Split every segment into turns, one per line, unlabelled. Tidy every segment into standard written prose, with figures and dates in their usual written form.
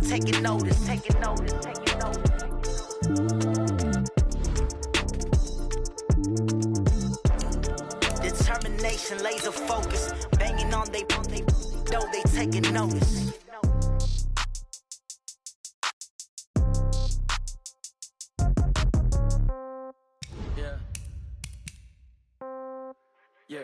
taking notice, taking notice, taking notice. Determination, laser focus, banging on they know they taking notice. Yeah.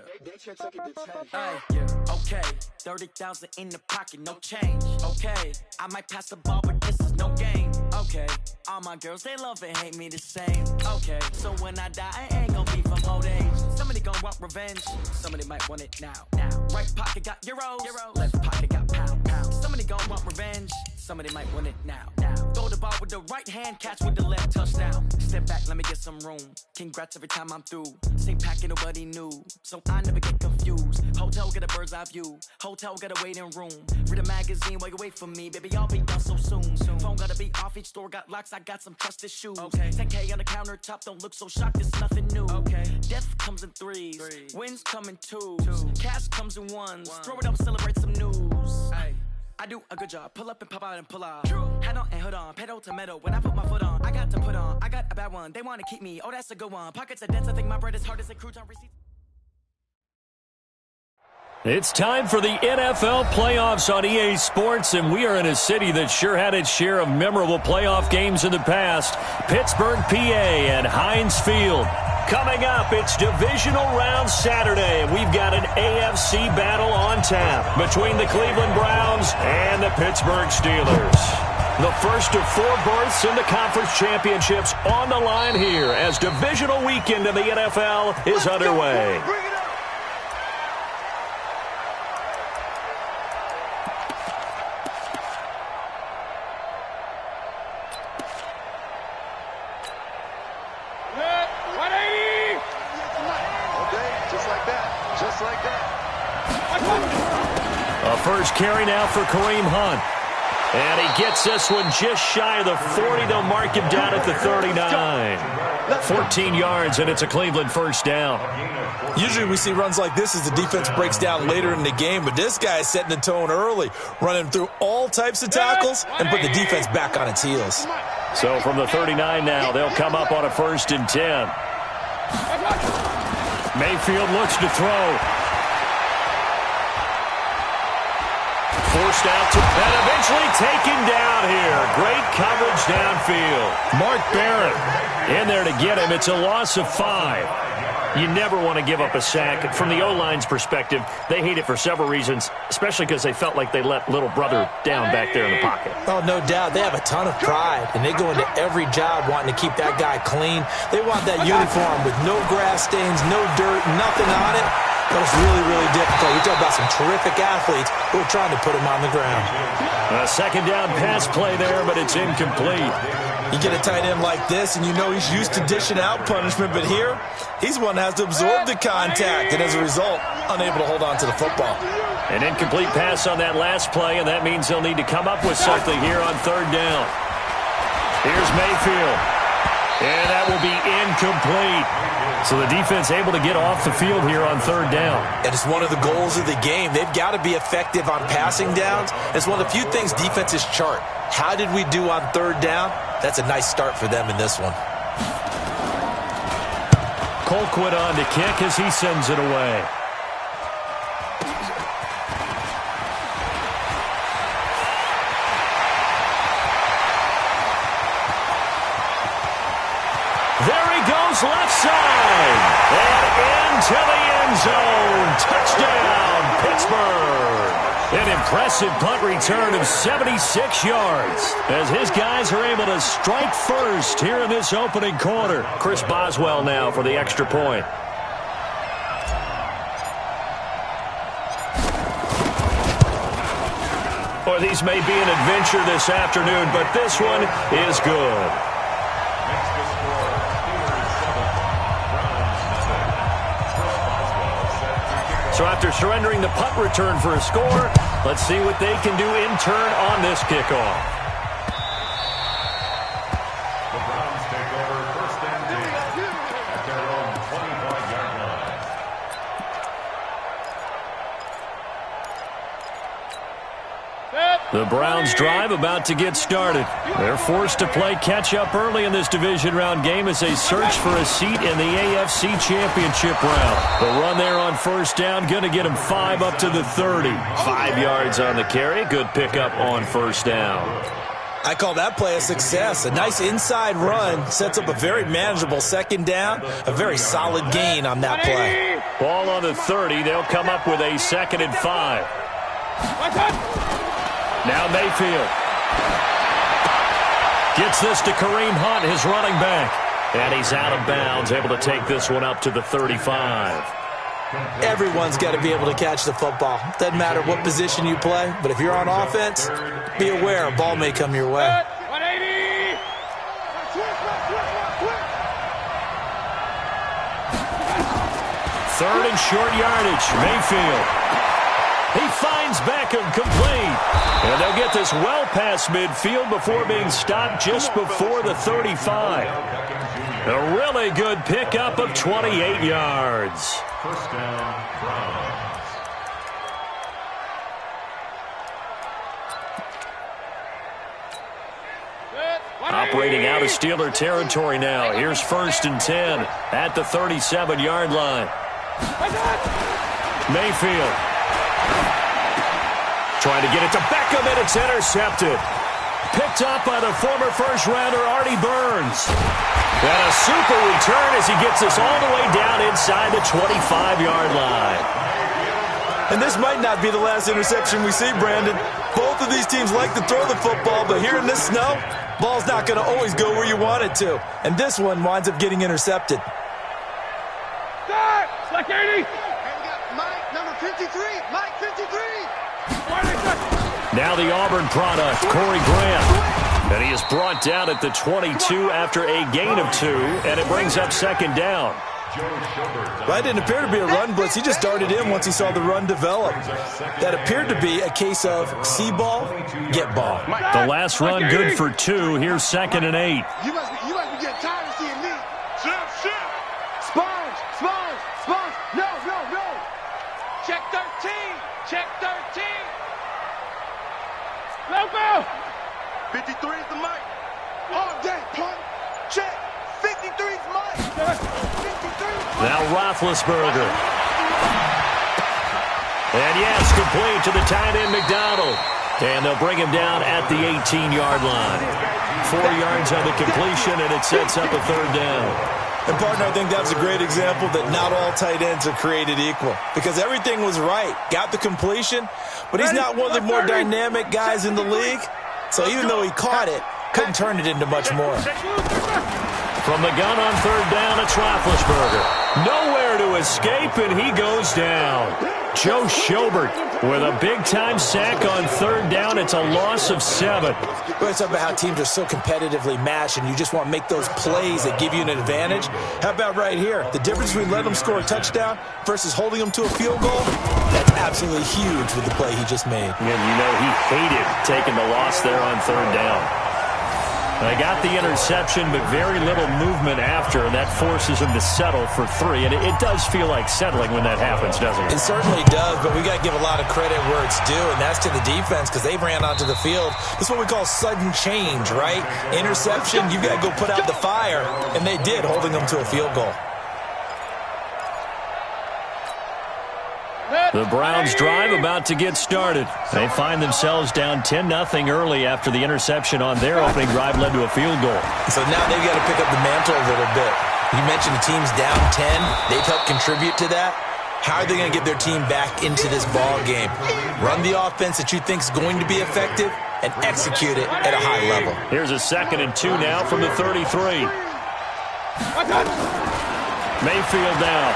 Okay, 30,000 in the pocket, no change. Okay, I might pass the ball, but this is no game. Okay, all my girls, they love and hate me the same. Okay, so when I die, I ain't gonna be from old age. Somebody gon' want revenge, somebody might want it now. Right pocket got euros, left pocket got pound. Somebody gon' want revenge, somebody might want it now. Throw the ball with the right hand, catch with the left, touchdown. Step back, let me get some room. Congrats every time I'm through. Same packet, nobody knew, so I never get confused. Hotel get a bird's eye view. Hotel got a waiting room. Read a magazine while you wait for me, baby. I'll be done so soon. Phone gotta be off. Each store got locks. I got some trusted shoes. Okay. 10K on the countertop. Don't look so shocked. It's nothing new. Okay. Death comes in threes. Wins come in twos. Cash comes in ones. Throw it up, celebrate some news. Ay. I do a good job. Pull up and pop out and pull out. Head on and hood on. Pedal to metal. When I put my foot on, I got to put on. I got a bad one. They want to keep me. Oh, that's a good one. Pockets are dense. I think my bread is hard as a crouton receipt.
It's time for the NFL playoffs on EA Sports, and we are in a city that sure had its share of memorable playoff games in the past. Pittsburgh, PA, and Heinz Field. Coming up, it's divisional round Saturday, and we've got an AFC battle on tap between the Cleveland Browns and the Pittsburgh Steelers. The first of 4 berths in the conference championships on the line here as divisional weekend in the NFL is underway. First carry now for Kareem Hunt. And he gets this one just shy of the 40. They'll mark him down at the 39. 14 yards, and it's a Cleveland first down.
Usually we see runs like this as the defense breaks down later in the game, but this guy is setting the tone early, running through all types of tackles and put the defense back on its heels.
So from the 39 now, they'll come up on a 1st and 10. Mayfield looks to throw. Forced out to and eventually taken down here. Great coverage downfield. Mark Barron in there to get him. It's a loss of 5. You never want to give up a sack. From the O-line's perspective, they hate it for several reasons, especially because they felt like they let little brother down back there in the pocket.
Oh, no doubt. They have a ton of pride, and they go into every job wanting to keep that guy clean. They want that uniform with no grass stains, no dirt, nothing on it. But it's really, really difficult. You're talking about some terrific athletes who are trying to put him on the ground.
A second down pass play there, but it's incomplete.
You get a tight end like this, and you know he's used to dishing out punishment, but here, he's one that has to absorb the contact, and as a result, unable to hold on to the football.
An incomplete pass on that last play, and that means they'll need to come up with something here on 3rd down. Here's Mayfield, and that will be incomplete. So the defense able to get off the field here on 3rd down.
And it's one of the goals of the game. They've got to be effective on passing downs. It's one of the few things defenses chart. How did we do on 3rd down? That's a nice start for them in this one.
Colquitt on to kick as he sends it away. Left side and into the end zone. Touchdown, Pittsburgh. An impressive punt return of 76 yards as his guys are able to strike first here in this opening quarter. Chris Boswell now for the extra point. Or these may be an adventure this afternoon, but this one is good. So after surrendering the punt return for a score, let's see what they can do in turn on this kickoff.
The Browns take over 1st and 10 at their own 25-yard line.
Set.
The Browns drive about to get started. They're forced to play catch-up early in this division round game as they search for a seat in the AFC Championship round. The run there on first down, going to get them 5 up to the 30. 5 yards on the carry. Good pickup on first down.
I call that play a success. A nice inside run sets up a very manageable second down. A very solid gain on that play.
Ball on the 30. They'll come up with a 2nd and 5. Now Mayfield gets this to Kareem Hunt, his running back. And he's out of bounds, able to take this one up to the 35.
Everyone's got to be able to catch the football. Doesn't matter what position you play, but if you're on offense, be aware a ball may come your way.
180.
Third and short yardage. Mayfield. He finds Beckham complete. And they'll get this well past midfield before being stopped just before the 35. A really good pickup of 28 yards.
First down, Browns.
Operating out of Steeler territory now. Here's 1st and 10 at the 37-yard line. Mayfield trying to get it to Beckham, and it's intercepted. Picked up by the former first-rounder Artie Burns. And a super return as he gets us all the way down inside the 25-yard line.
And this might not be the last interception we see, Brandon. Both of these teams like to throw the football, but here in this snow, ball's not going to always go where you want it to. And this one winds up getting intercepted.
Select 80.
Mike, number 53. Mike, 53.
Now the Auburn product, Corey Grant. And he is brought down at the 22 after a gain of 2, and it brings up 2nd down.
That didn't appear to be a run blitz. He just darted in once he saw the run develop. That appeared to be a case of see ball, get ball.
The last run good for 2. Here's 2nd and 8.
You must be getting tired of seeing me. Sponge. No.
Check 13. Check 13. Logo.
53 is the mic. All day, punt. Check. 53 is Mike. 53 is Mike.
Now Roethlisberger. And yes, complete to the tight end McDonald. And they'll bring him down at the 18-yard line. 4 yards on the completion, and it sets up a 3rd down.
And, partner, I think that's a great example that not all tight ends are created equal. Because everything was right. Got the completion, but he's not one of the more dynamic guys in the league. So even though he caught it, couldn't turn it into much more.
From the gun on 3rd down, it's Roethlisberger. Nowhere to escape, and he goes down. Joe Schobert with a big-time sack on 3rd down. It's a loss of 7.
But it's about how teams are so competitively matched, and you just want to make those plays that give you an advantage. How about right here? The difference between letting them score a touchdown versus holding them to a field goal, that's absolutely huge with the play he just made.
And you know he hated taking the loss there on 3rd down. They got the interception, but very little movement after, and that forces him to settle for 3. And it does feel like settling when that happens, doesn't it?
It certainly does, but we got to give a lot of credit where it's due, and that's to the defense because they ran onto the field. This is what we call sudden change, right? Interception, you've got to go put out the fire, and they did, holding them to a field goal.
The Browns drive about to get started. They find themselves down 10-0 early after the interception on their opening drive led to a field goal.
So now they've got to pick up the mantle a little bit. You mentioned the team's down 10. They've helped contribute to that. How are they going to get their team back into this ball game? Run the offense that you think is going to be effective and execute it at a high level.
Here's a 2nd and 2 now from the 33. Mayfield down.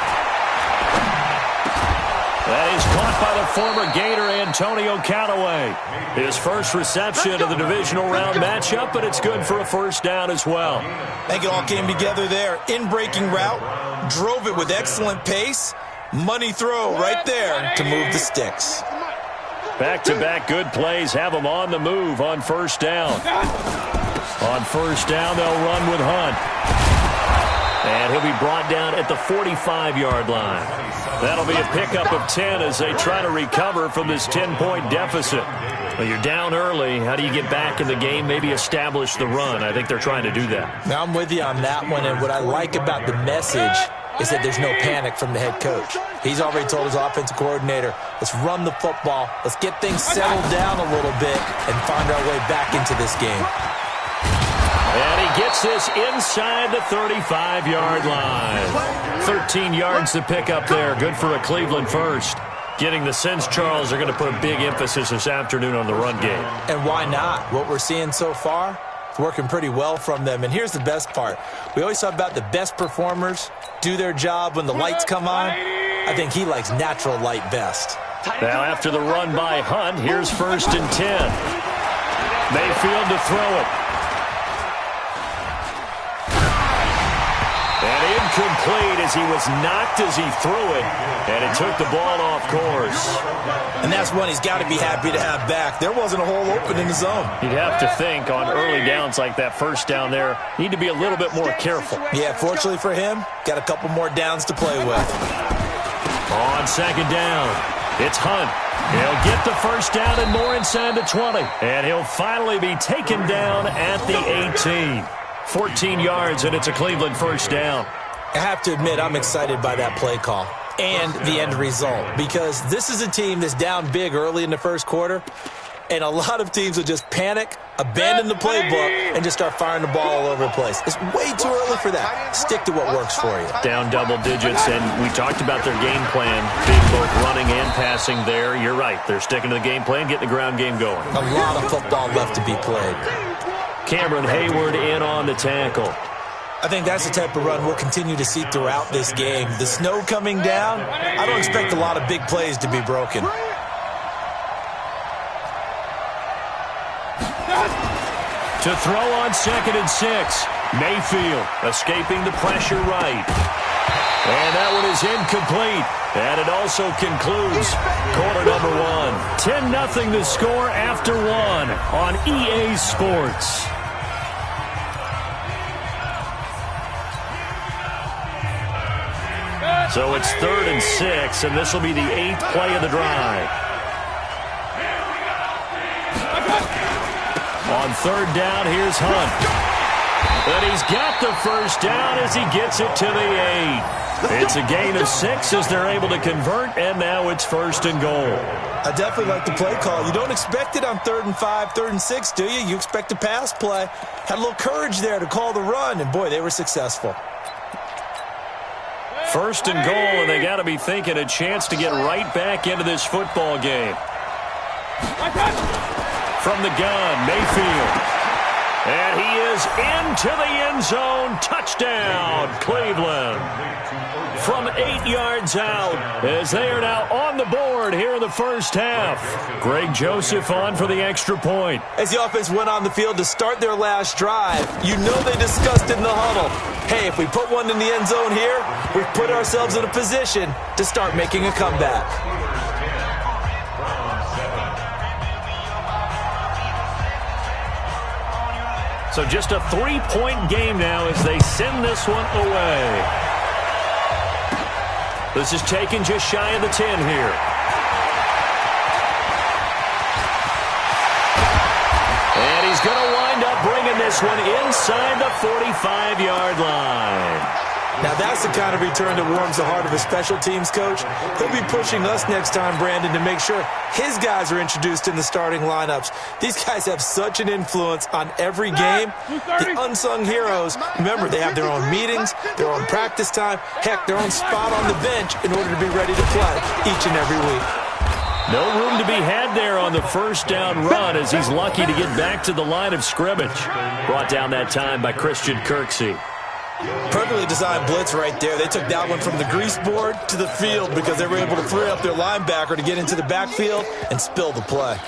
That is caught by the former Gator Antonio Callaway. His first reception of the divisional round matchup, but it's good for a 1st down as well.
I think it all came together there. In-breaking route, drove it with excellent pace. Money throw right there to move the sticks.
Back-to-back good plays have them on the move on 1st down. On 1st down, they'll run with Hunt. And he'll be brought down at the 45-yard line. That'll be a pickup of 10 as they try to recover from this 10-point deficit. Well, you're down early. How do you get back in the game? Maybe establish the run. I think they're trying to do that.
Now, I'm with you on that one, and what I like about the message is that there's no panic from the head coach. He's already told his offensive coordinator, let's run the football, let's get things settled down a little bit and find our way back into this game.
And he gets this inside the 35-yard line. 13 yards to pick up there. Good for a Cleveland first. Getting the sense, Charles, are going to put a big emphasis this afternoon on the run game.
And why not? What we're seeing so far, it's working pretty well from them. And here's the best part. We always talk about the best performers do their job when the lights come on. I think he likes natural light best.
Now after the run by Hunt, here's 1st and 10. Mayfield to throw it. And incomplete as he was knocked as he threw it, and it took the ball off course.
And that's one he's got to be happy to have back. There wasn't a hole open in the zone.
You'd have to think on early downs like that first down there, need to be a little bit more careful.
Yeah, fortunately for him, got a couple more downs to play with.
On 2nd down, it's Hunt. He'll get the 1st down and more inside the 20. And he'll finally be taken down at the 18. 14 yards, and it's a Cleveland 1st down.
I have to admit, I'm excited by that play call and the end result, because this is a team that's down big early in the first quarter, and a lot of teams will just panic, abandon the playbook, and just start firing the ball all over the place. It's way too early for that. Stick to what works for you.
Down double digits, and we talked about their game plan, being both running and passing there. You're right. They're sticking to the game plan, getting the ground game going.
A lot of football left to be played.
Cameron Hayward in on the tackle.
I think that's the type of run we'll continue to see throughout this game. The snow coming down, I don't expect a lot of big plays to be broken.
To throw on 2nd and 6. Mayfield escaping the pressure right. And that one is incomplete. And it also concludes quarter number 1. 10-0 the score after 1 on EA Sports. So it's 3rd and 6, and this will be the 8th play of the drive. On 3rd down, here's Hunt. And he's got the 1st down as he gets it to the 8. It's a gain of 6 as they're able to convert, and now it's 1st and goal.
I definitely like the play call. You don't expect it on 3rd and 5, 3rd and 6, do you? You expect a pass play. Had a little courage there to call the run, and boy, they were successful.
1st and goal, and they got to be thinking a chance to get right back into this football game. From the gun, Mayfield. And he is into the end zone. Touchdown, Cleveland. From 8 yards out, as they are now on the board here in the first half. Greg Joseph on for the extra point.
As the offense went on the field to start their last drive, you know they discussed in the huddle, hey, if we put one in the end zone here, we've put ourselves in a position to start making a comeback.
So just a 3-point game now as they send this one away. This is taken just shy of the 10 here. And he's going to wind up bringing this one inside the 45-yard line.
Now that's the kind of return that warms the heart of a special teams coach. He'll be pushing us next time, Brandon, to make sure his guys are introduced in the starting lineups. These guys have such an influence on every game. The unsung heroes, remember, they have their own meetings, their own practice time, heck, their own spot on the bench in order to be ready to play each and every week.
No room to be had there on the first down run as he's lucky to get back to the line of scrimmage. Brought down that time by Christian Kirksey.
Perfectly designed blitz right there. They took that one from the grease board to the field because they were able to free up their linebacker to get into the backfield and spill the play.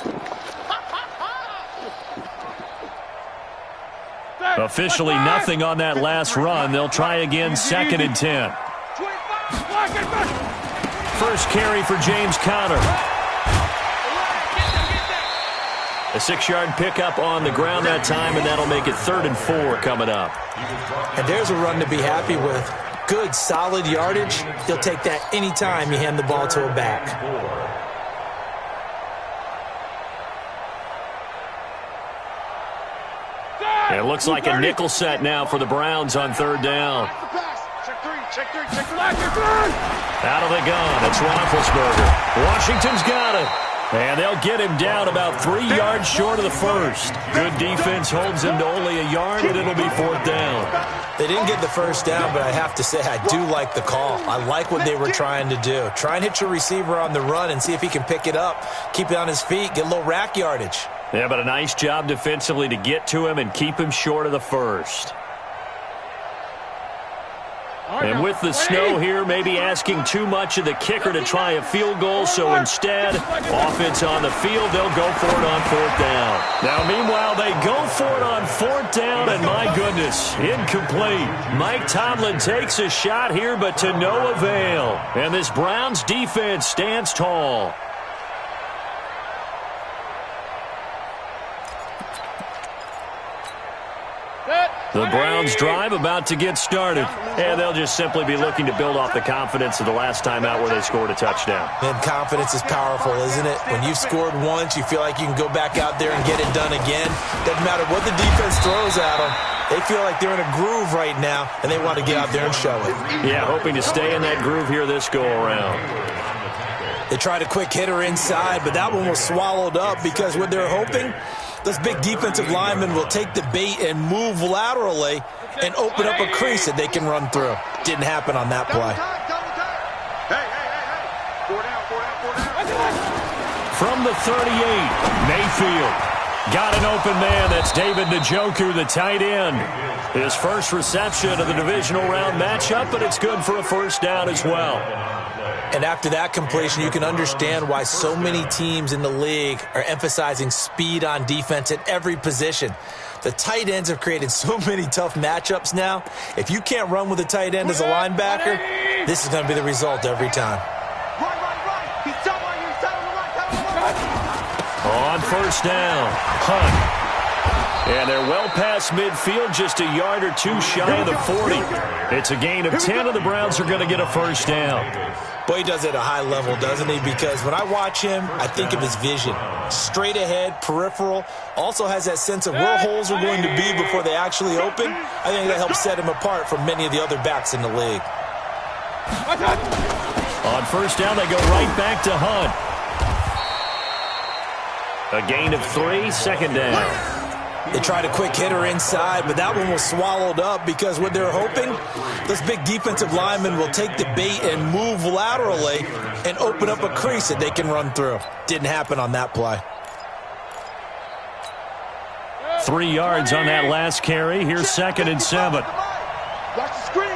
Officially nothing on that last run. They'll try again, 2nd and 10. First carry for James Conner. A 6-yard pickup on the ground that time, and that'll make it 3rd and 4 coming up.
And there's a run to be happy with. Good, solid yardage. He'll take that any time you hand the ball to a back.
It looks like a nickel set now for the Browns on 3rd down.
Check three.
Out of the gun, it's Roethlisberger. Washington's got it. And they'll get him down about 3 yards short of the first. Good defense holds him to only a yard, and it'll be 4th down.
They didn't get the first down, but I have to say I do like the call. I like what they were trying to do. Try and hit your receiver on the run and see if he can pick it up, keep it on his feet, get a little rack yardage.
Yeah, but a nice job defensively to get to him and keep him short of the first. And with the snow here, maybe asking too much of the kicker to try a field goal, so instead, offense on the field, they'll go for it on 4th down. Now, meanwhile, they go for it on 4th down, and my goodness, incomplete. Mike Tomlin takes a shot here, but to no avail. And this Browns defense stands tall. The Browns drive about to get started, and they'll just simply be looking to build off the confidence of the last time out where they scored a touchdown.
And confidence is powerful, isn't it? When you've scored once, you feel like you can go back out there and get it done again. Doesn't matter what the defense throws at them. They feel like they're in a groove right now, and they want to get out there and show it.
Yeah, hoping to stay in that groove here this go-around.
They tried a quick hitter inside, but that one was swallowed up because what they're hoping, those big defensive linemen will take the bait and move laterally and open up a crease that they can run through. Didn't happen on that play.
Hey. 4 down.
From the 38, Mayfield. Got an open man. That's David Njoku, the tight end. His first reception of the divisional round matchup, but it's good for a 1st down as well.
And after that completion, you can understand why so many teams in the league are emphasizing speed on defense at every position. The tight ends have created so many tough matchups now. If you can't run with a tight end as a linebacker, this is going to be the result every time.
Right. He's somewhere. You're
On 1st down, Hunt. And they're well past midfield, just a yard or two shy of the 40. It's a gain of 10, and the Browns are going to get a 1st down.
Boy, he does it at a high level, doesn't he? Because when I watch him, I think of his vision. Straight ahead, peripheral. Also has that sense of where holes are going to be before they actually open. I think that helps set him apart from many of the other backs in the league.
On 1st down, they go right back to Hunt. A gain of 3, 2nd down.
They tried a quick hitter inside, but that one was swallowed up because what they're hoping, those big defensive linemen will take the bait and move laterally and open up a crease that they can run through. Didn't happen on that play.
3 yards on that last carry. Here's 2nd and 7.
Watch the screen.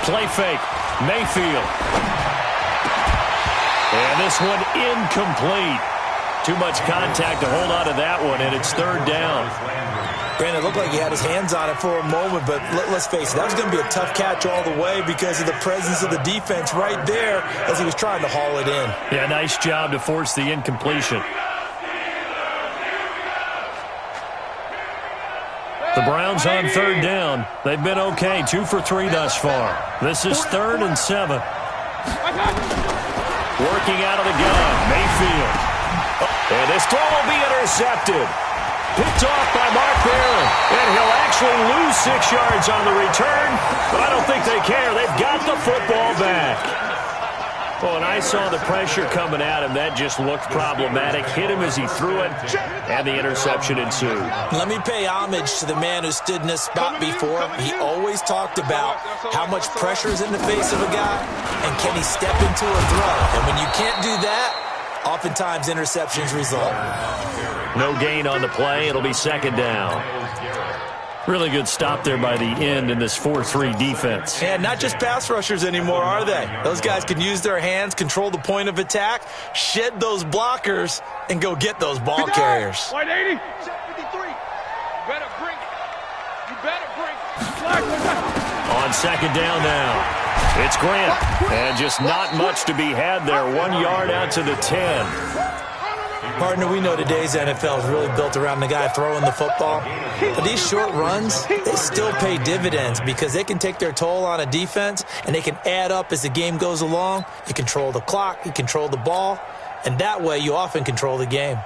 Play fake. Mayfield. And this one incomplete. Too much contact to hold on to that one, and it's 3rd down.
Brandon, it looked like he had his hands on it for a moment, but let's face it, that was going to be a tough catch all the way because of the presence of the defense right there as he was trying to haul it in.
Yeah, nice job to force the incompletion. The Browns on 3rd down. They've been okay, 2 for 3 thus far. This is 3rd and 7. Working out of the gun, Mayfield. And this throw will be intercepted. Picked off by Mark Barron. And he'll actually lose 6 yards on the return, but I don't think they care. They've got the football back. Oh, and I saw the pressure coming at him. That just looked problematic. Hit him as he threw it, and the interception ensued.
Let me pay homage to the man who stood in this spot before. He always talked about how much pressure is in the face of a guy, and can he step into a throw. And when you can't do that, oftentimes interceptions result.
No gain on the play. It'll be 2nd down. Really good stop there by the end in this 4-3 defense.
And not just pass rushers anymore, are they? Those guys can use their hands, control the point of attack, shed those blockers, and go get those ball carriers.
180. 53. You better bring it.
On 2nd down now. It's Grant. And just not much to be had there. 1 yard out to the 10.
Partner, we know today's NFL is really built around the guy throwing the football. But these short runs, they still pay dividends because they can take their toll on a defense and they can add up as the game goes along. You control the clock, you control the ball, and that way you often control the game.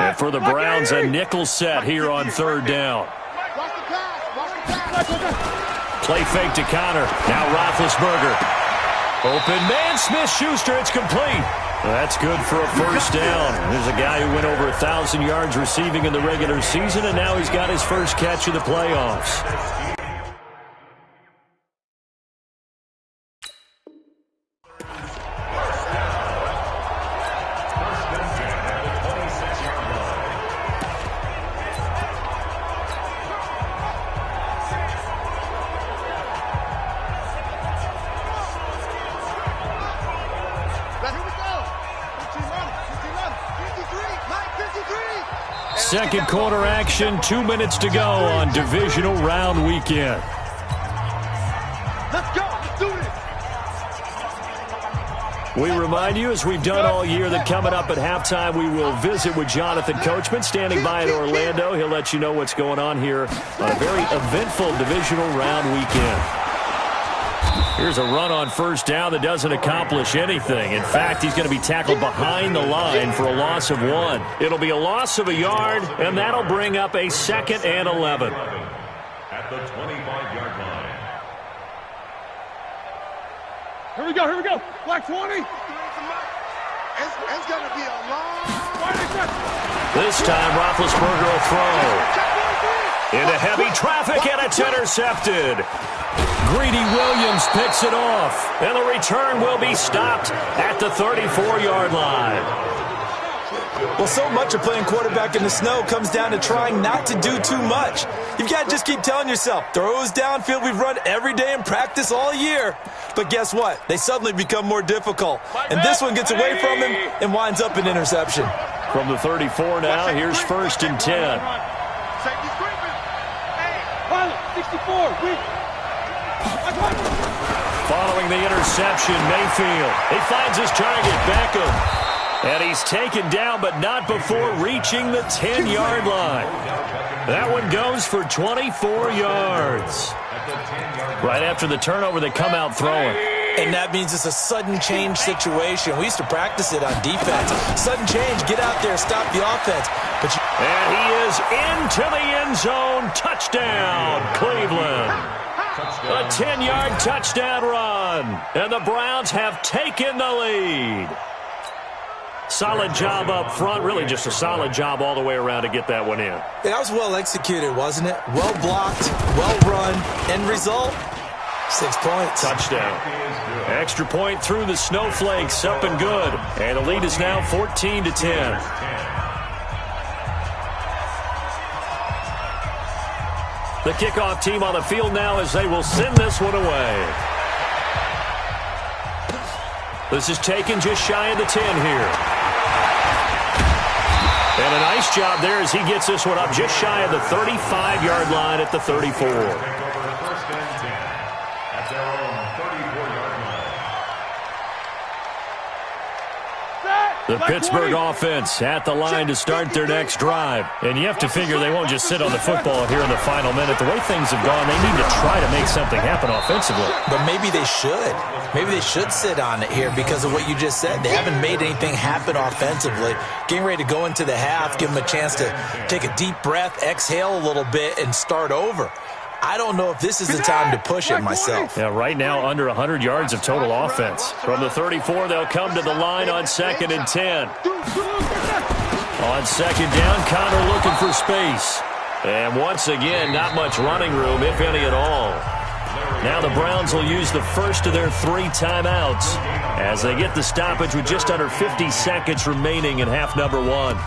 And for the Browns, a nickel set here on third down. Play fake to Connor. Now Roethlisberger. Open man, Smith-Schuster, it's complete. That's good for a first down. There's a guy who went over 1,000 yards receiving in the regular season, and now he's got his first catch of the playoffs. Second quarter action, 2 minutes to go on divisional round weekend.
Let's go. Let's do this.
We remind you, as we've done all year, that coming up at halftime, we will visit with Jonathan Coachman, standing by in Orlando. He'll let you know what's going on here on a very eventful divisional round weekend. Here's a run on first down that doesn't accomplish anything. In fact, he's going to be tackled behind the line for a loss of 1. It'll be a loss of a yard, and that'll bring up a 2nd and 11.
At the 25-yard line.
Here we go, here we go. Black 20.
It's going to be a long...
This time, Roethlisberger will throw. Into heavy traffic, and it's intercepted. Greedy Williams picks it off, and the return will be stopped at the 34-yard line.
Well, so much of playing quarterback in the snow comes down to trying not to do too much. You've got to just keep telling yourself, throws downfield we've run every day in practice all year. But guess what? They suddenly become more difficult. And this one gets away from him and winds up an interception.
From the 34 now, here's 1st and 10.
64.
Following the interception, Mayfield. He finds his target, Beckham. And he's taken down, but not before reaching the 10-yard line. That one goes for 24 yards. Right after the turnover, they come out throwing.
And that means it's a sudden change situation. We used to practice it on defense. Sudden change, get out there, stop the offense.
And he is into the end zone. Touchdown, Cleveland. A 10-yard touchdown run. And the Browns have taken the lead. Solid job up front. Really just a solid job all the way around to get that one in.
That was well executed, wasn't it? Well blocked, well run. End result, 6 points.
Touchdown. Extra point through the snowflakes. Up and good. And the lead is now 14-10. The kickoff team on the field now as they will send this one away. This is taken just shy of the 10 here. And a nice job there as he gets this one up just shy of the 35-yard line at the 34. The Pittsburgh offense at the line to start their next drive. And you have to figure they won't just sit on the football here in the final minute. The way things have gone, they need to try to make something happen offensively.
But maybe they should. Maybe they should sit on it here because of what you just said. They haven't made anything happen offensively. Getting ready to go into the half, give them a chance to take a deep breath, exhale a little bit, and start over. I don't know if this is the time to push it myself.
Yeah, right now under 100 yards of total offense. From the 34, they'll come to the line on 2nd and 10. On 2nd down, Connor looking for space. And once again, not much running room, if any at all. Now the Browns will use the first of their 3 timeouts as they get the stoppage with just under 50 seconds remaining in half number 1.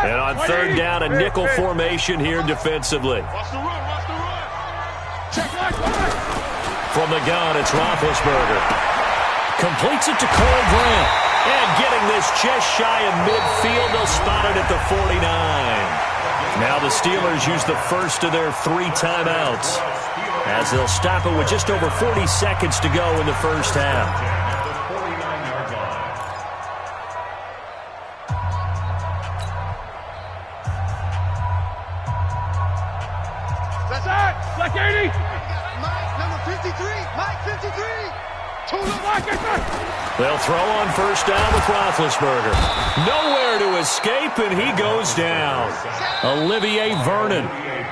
And on 3rd down, a nickel formation here defensively.
Watch the run, watch the run. Check
From the gun, it's Roethlisberger. Completes it to Cole Grant. And getting this just shy of midfield, they'll spot it at the 49. Now the Steelers use the first of their 3 timeouts, as they'll stop it with just over 40 seconds to go in the first half.
Black 80.
Mike, number 53. Mike, 53.
They'll throw on first down with Roethlisberger. Nowhere to escape, and he goes down. Olivier Vernon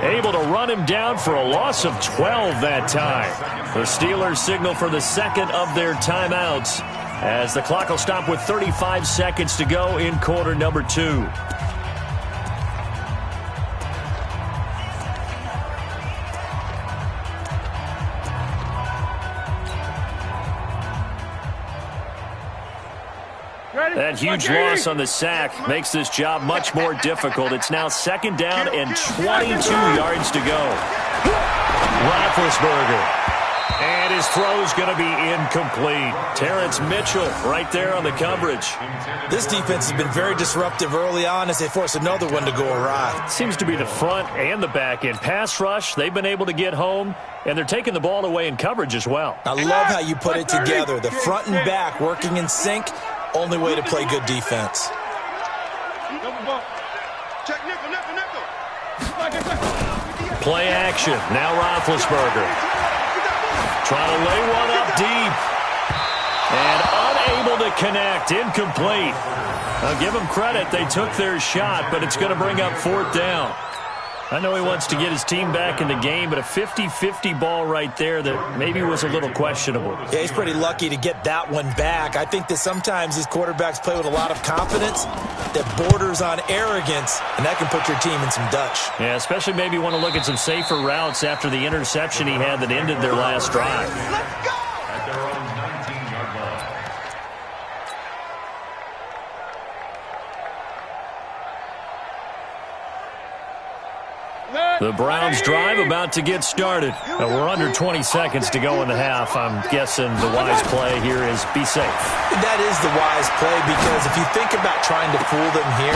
able to run him down for a loss of 12 that time. The Steelers signal for the second of their timeouts, as the clock will stop with 35 seconds to go in quarter number 2. That huge loss on the sack makes this job much more difficult. It's now second down and 22 yards to go. Roethlisberger. And his throw's going to be incomplete. Terrence Mitchell right there on the coverage.
This defense has been very disruptive early on as they force another one to go awry.
Seems to be the front and the back end. Pass rush, they've been able to get home, and they're taking the ball away in coverage as well.
I love how you put it together. The front and back working in sync. Only way to play good defense.
Play action. Now Roethlisberger. Trying to lay one up deep. And unable to connect. Incomplete. I'll give them credit. They took their shot, but it's going to bring up fourth down. I know he wants to get his team back in the game, but a 50-50 ball right there that maybe was a little questionable.
Yeah, he's pretty lucky to get that one back. I think that sometimes these quarterbacks play with a lot of confidence that borders on arrogance, and that can put your team in some Dutch.
Yeah, especially maybe want to look at some safer routes after the interception he had that ended their last drive.
Let's go!
At their own 19-yard line.
The Browns drive about to get started. We're under 20 seconds to go in the half. I'm guessing the wise play here is be safe.
That is the wise play, because if you think about trying to fool them here,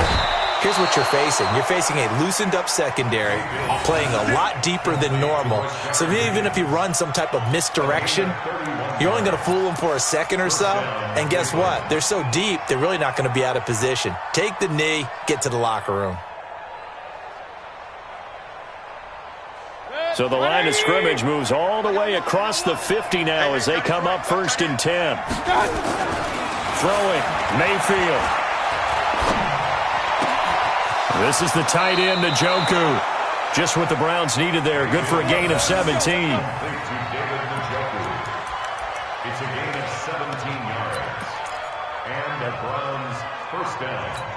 here's what you're facing. You're facing a loosened up secondary, playing a lot deeper than normal. So even if you run some type of misdirection, you're only going to fool them for a second or so. And guess what? They're so deep, they're really not going to be out of position. Take the knee, get to the locker room.
So the line of scrimmage moves all the way across the 50 now as they come up first and 10. Throwing, Mayfield. This is the tight end, Njoku. Just what the Browns needed there. Good for a gain of 17.
It's a gain of 17 yards. And a Browns first down.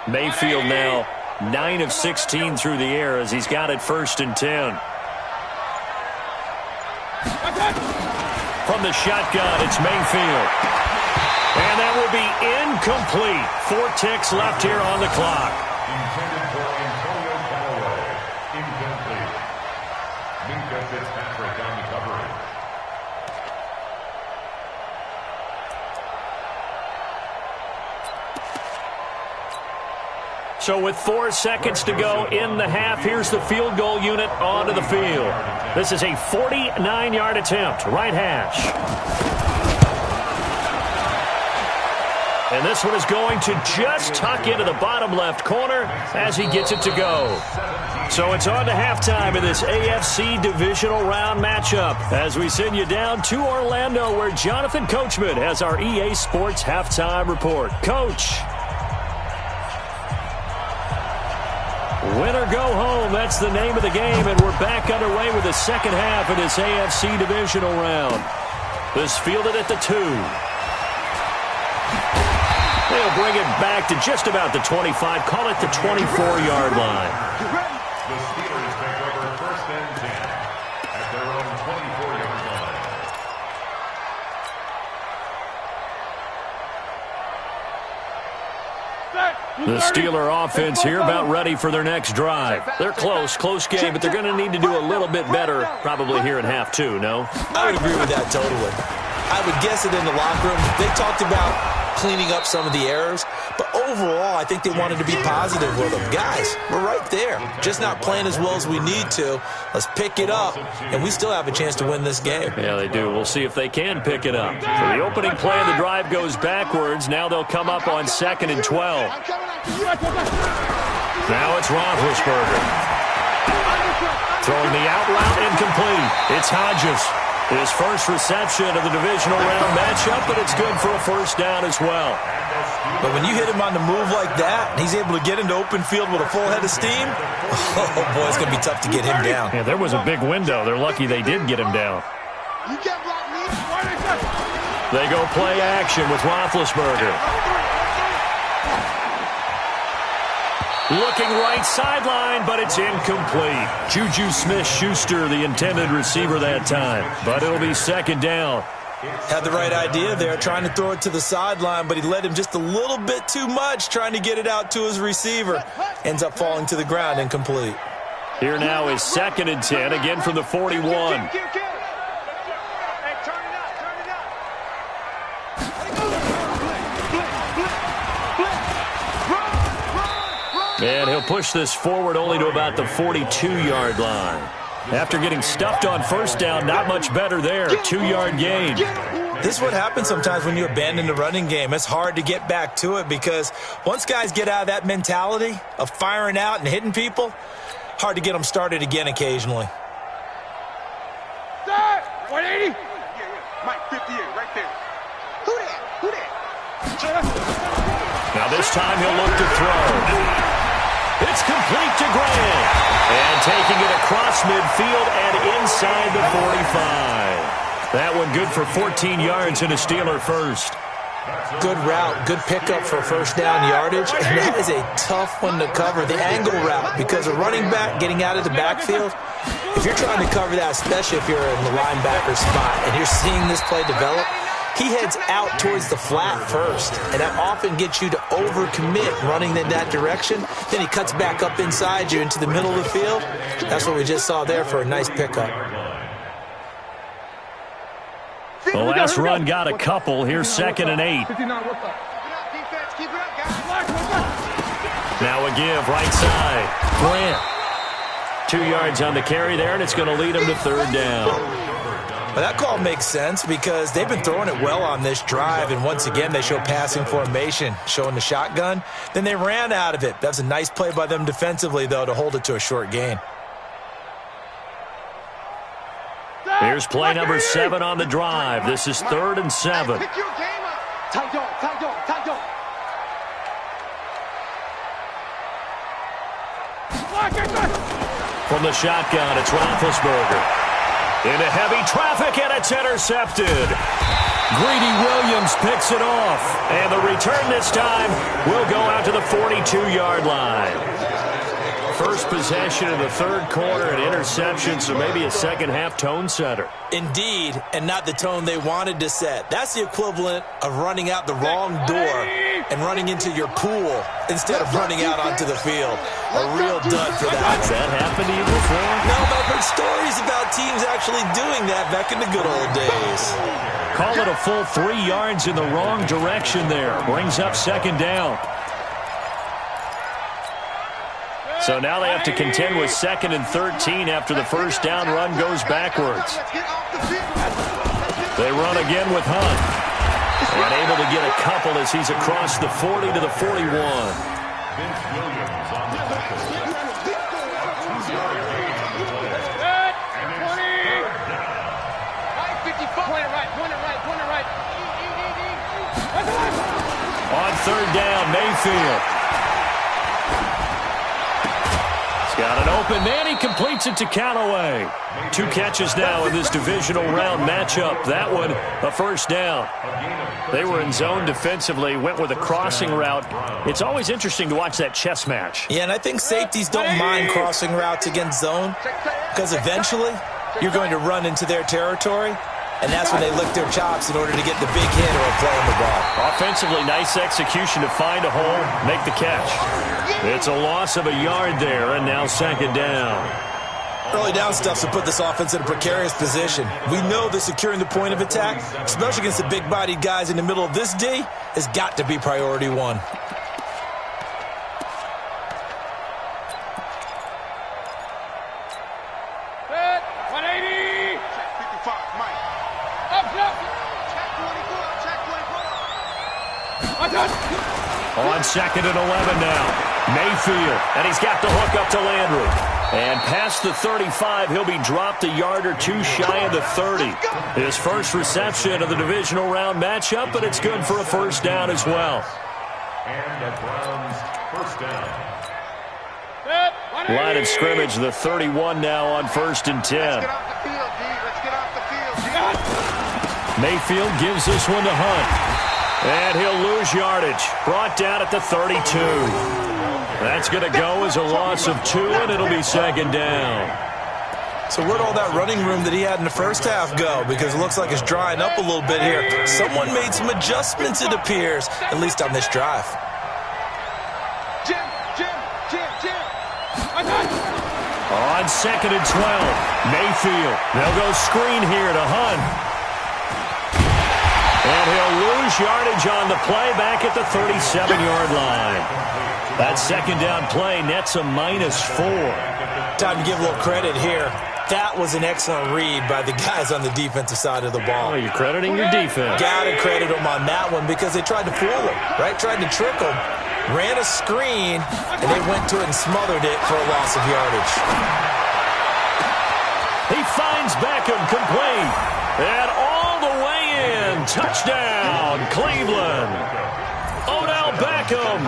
Mayfield now 9 of 16 through the air as he's got it first and 10. From the shotgun, it's Mayfield. And that will be incomplete. 4 ticks left here on the clock.
Intended for Antonio Callaway. Incomplete. Minka Fitzpatrick on the coverage.
So with 4 seconds to go in the half, here's the field goal unit onto the field. This is a 49-yard attempt, right hash. And this one is going to just tuck into the bottom left corner as he gets it to go. So it's on to halftime in this AFC divisional round matchup as we send you down to Orlando, where Jonathan Coachman has our EA Sports halftime report. Coach. Win or go home, that's the name of the game, and we're back underway with the second half of this AFC divisional round. This fielded at the 2. They'll bring it back to just about the 25, call it the 24-yard line.
The Steelers take over first and 10 at their own 24-yard line.
The Steeler offense here about ready for their next drive. They're close game, but they're going to need to do a little bit better probably here in half two, no?
I would agree with that totally. I would guess it in the locker room. They talked about cleaning up some of the errors, but overall, I think they wanted to be positive with them. Guys, we're right there. Just not playing as well as we need to. Let's pick it up, and we still have a chance to win this game.
Yeah, they do. We'll see if they can pick it up. So the opening play of the drive goes backwards. Now they'll come up on 2nd and 12. Now it's Roethlisberger. Throwing the out route incomplete. It's Hodges. His first reception of the divisional round matchup, but it's good for a first down as well.
But when you hit him on the move like that, and he's able to get into open field with a full head of steam, oh, boy, it's going to be tough to get him down.
Yeah, there was a big window. They're lucky they did get him down. They go play action with Roethlisberger. Looking right sideline, but it's incomplete. Juju Smith-Schuster, the intended receiver that time. But it'll be 2nd down.
Had the right idea there, trying to throw it to the sideline, but he led him just a little bit too much, trying to get it out to his receiver. Ends up falling to the ground, incomplete.
Here now is 2nd and 10, again from the 41. And he'll push this forward only to about the 42-yard line. After getting stuffed on first down, not much better there. 2-yard gain.
This is what happens sometimes when you abandon the running game. It's hard to get back to it because once guys get out of that mentality of firing out and hitting people, hard to get them started again occasionally.
180.
Mike, 58, right there. Who that?
Now this time he'll look to throw. It's complete to Graham. And taking it across midfield and inside the 45. That one good for 14 yards and a Steeler first.
Good route, good pickup for first down yardage, and that is a tough one to cover, the angle route, because a running back getting out of the backfield, if you're trying to cover that, especially if you're in the linebacker spot and you're seeing this play develop, he heads out towards the flat first, and that often gets you to overcommit running in that direction. Then he cuts back up inside you into the middle of the field. That's what we just saw there for a nice pickup.
The last run got a couple. Here's 2nd and 8. Now a give, right side. Grant. 2 yards on the carry there, and it's going to lead him to 3rd down.
Well, that call makes sense because they've been throwing it well on this drive, and once again they show passing formation, showing the shotgun. Then they ran out of it. That's a nice play by them defensively, though, to hold it to a short gain.
Here's play number 7 on the drive. This is 3rd and 7.
Pick your game up. Tight dog.
From the shotgun, it's Roethlisberger. Into heavy traffic, and it's intercepted. Greedy Williams picks it off. And the return this time will go out to the 42-yard line. First possession of the 3rd quarter, an interception, so maybe a second-half tone setter.
Indeed, and not the tone they wanted to set. That's the equivalent of running out the wrong door and running into your pool instead of running out onto the field. A real dud for that.
Has that happened to you before?
No, but I've heard stories about teams actually doing that back in the good old days.
Call it a full 3 yards in the wrong direction there. Brings up 2nd down. So now they have to contend with 2nd and 13 after the first down run goes backwards. They run again with Hunt. And able to get a couple as he's across the 40 to the 41. On 3rd down, Mayfield. He's got an open man. He completes it to Callaway. 2 catches now in this divisional round matchup. That one, a first down. They were in zone defensively, went with a crossing route. It's always interesting to watch that chess match.
Yeah, and I think safeties don't mind crossing routes against zone because eventually you're going to run into their territory. and that's when they lick their chops in order to get the big hit or a play on the ball.
Offensively, nice execution to find a hole, make the catch. It's a loss of a yard there, and now second down.
Early down stuff to put this offense in a precarious position. We know that securing the point of attack, especially against the big-bodied guys in the middle of this D, has got to be priority one.
Set, 180.
Check 55, Mike.
Up, up.
Check 24, check 24.
I touch.
On second and 11 now. Mayfield, and he's got the hook up to Landry. And past the 35, he'll be dropped a yard or two shy of the 30. His first reception of the divisional round matchup, but it's good for a first down as well.
And the Browns first down.
Set, 180.
Line of scrimmage, the 31 now on 1st and 10.
Let's get off the field, D. Let's get off the field.
Mayfield gives this one to Hunt. And he'll lose yardage. Brought down at the 32. That's going to go as a loss of 2, and it'll be second down.
So where'd all that running room that he had in the first half go? Because it looks like it's drying up a little bit here. Someone made some adjustments, it appears, at least on this drive.
Jim.
I touch.
On second and 12, Mayfield. They'll go screen here to Hunt. And he'll lose yardage on the play back at the 37-yard line. That second down play nets a -4.
Time to give a little credit here. That was an excellent read by the guys on the defensive side of the ball.
Oh, you're crediting your defense.
Gotta credit them on that one because they tried to fool him, right? Tried to trick him. Ran a screen, and they went to it and smothered it for a loss of yardage.
He finds Beckham complete. And all the way in. Touchdown, Cleveland. Odell Beckham,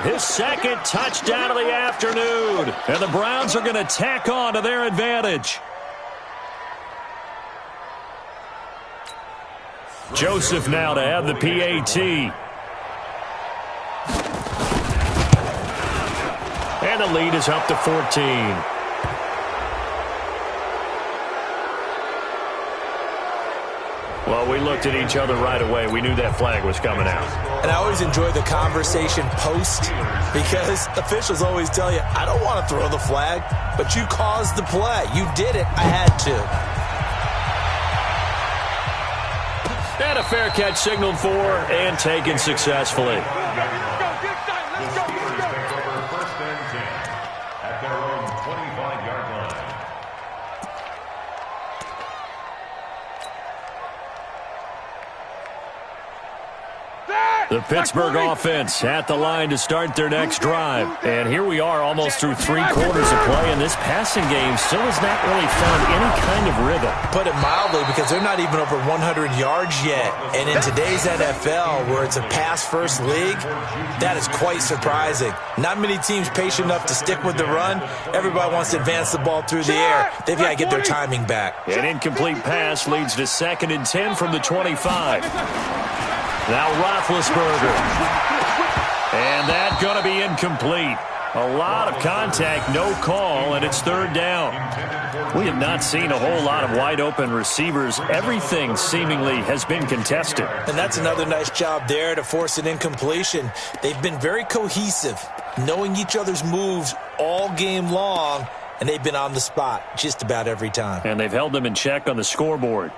his second touchdown of the afternoon. And the Browns are going to tack on to their advantage. Joseph now to have the PAT. And the lead is up to 14. Well, we looked at each other right away. We knew that flag was coming out.
And I always enjoy the conversation post because officials always tell you, I don't want to throw the flag, but you caused the play. You did it. I had to.
And a fair catch signaled for and taken successfully.
Take over 1st and 10 at their own 25-yard line.
The Pittsburgh offense at the line to start their next drive. And here we are almost through 3 quarters of play, and this passing game still has not really found any kind of rhythm.
Put it mildly, because they're not even over 100 yards yet. And in today's NFL, where it's a pass-first league, that is quite surprising. Not many teams patient enough to stick with the run. Everybody wants to advance the ball through the air. They've got to get their timing back.
An incomplete pass leads to 2nd and 10 from the 25. Now Roethlisberger. And that's going to be incomplete. A lot of contact, no call, and it's 3rd down. We have not seen a whole lot of wide-open receivers. Everything seemingly has been contested.
And that's another nice job there to force an incompletion. They've been very cohesive, knowing each other's moves all game long, and they've been on the spot just about every time.
And they've held them in check on the scoreboard.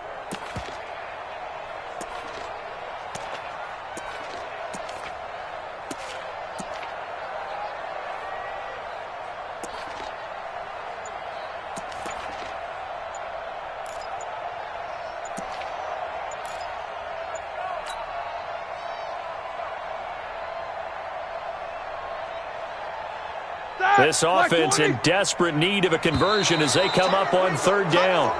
This offense in desperate need of a conversion as they come up on 3rd down.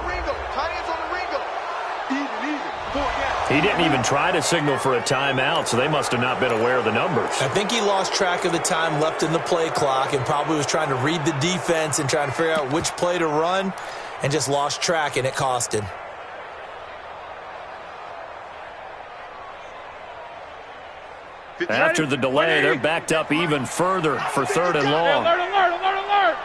He didn't even try to signal for a timeout, so they must have not been aware of the numbers.
I think he lost track of the time left in the play clock and probably was trying to read the defense and trying to figure out which play to run and just lost track, and it cost him.
After the delay, they're backed up even further for 3rd and long.
Alert.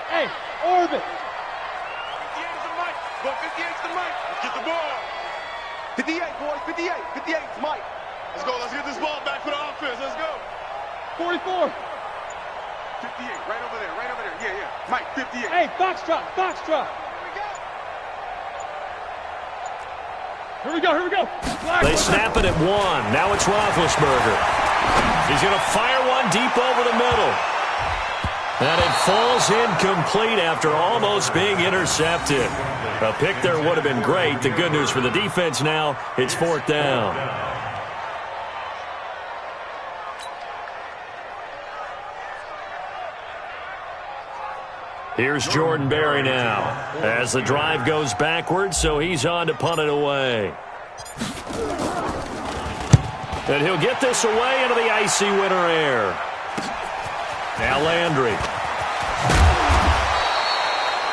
Hey, orbit.
58 is the mic. Go 58
24.
58, right over there, right over there. Yeah, yeah. Mike, 58.
Hey, foxtrot, foxtrot. Here we go, here we go.
They snap it at 1. Now it's Roethlisberger. He's going to fire one deep over the middle. And it falls incomplete after almost being intercepted. A pick there would have been great. The good news for the defense now, it's 4th down. Here's Jordan Berry now as the drive goes backwards, so he's on to punt it away. And he'll get this away into the icy winter air. Now Landry.